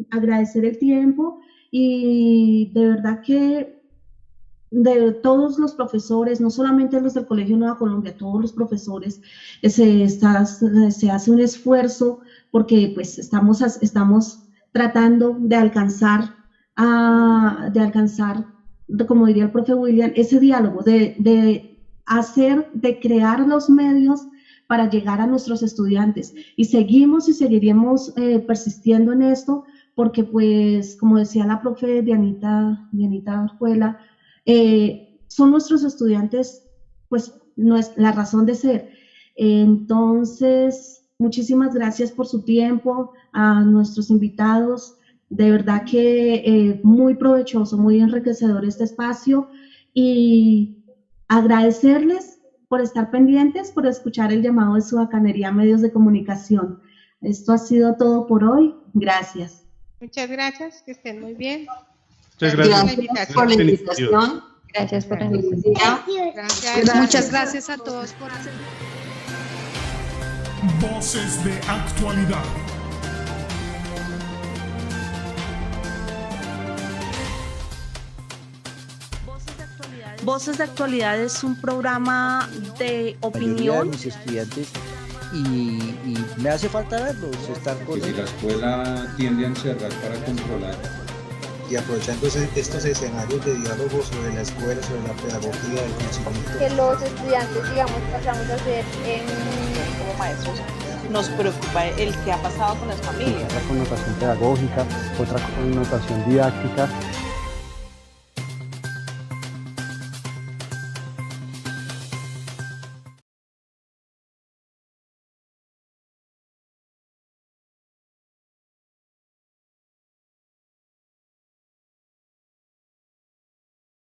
Agradecer el tiempo y de verdad que de todos los profesores, no solamente los del Colegio Nueva Colombia, todos los profesores, se hace un esfuerzo porque pues estamos tratando de alcanzar, como diría el profe William, ese diálogo, de crear los medios para llegar a nuestros estudiantes. Y seguimos y seguiremos persistiendo en esto, porque pues, como decía la profe Dianita Arjuela, son nuestros estudiantes, pues, no es la razón de ser. Entonces, muchísimas gracias por su tiempo, a nuestros invitados. De verdad que muy provechoso, muy enriquecedor este espacio, y agradecerles por estar pendientes, por escuchar el llamado de su bacanería Medios de Comunicación. Esto ha sido todo por hoy. Gracias. Muchas gracias, que estén muy bien. Muchas gracias por la invitación. Gracias por la invitación. Gracias. Muchas gracias a todos por hacer. Voces de actualidad. Voces de Actualidad es un programa de opinión. Mis estudiantes y me hace falta verlos, estar con Que si ellos. la escuela tiende a encerrar para controlar. Y aprovechando estos escenarios de diálogo sobre la escuela, sobre la pedagogía, el conocimiento. Que los estudiantes, digamos, pasamos a ser como maestros. Nos preocupa el que ha pasado con las familias. Otra connotación pedagógica, otra connotación didáctica.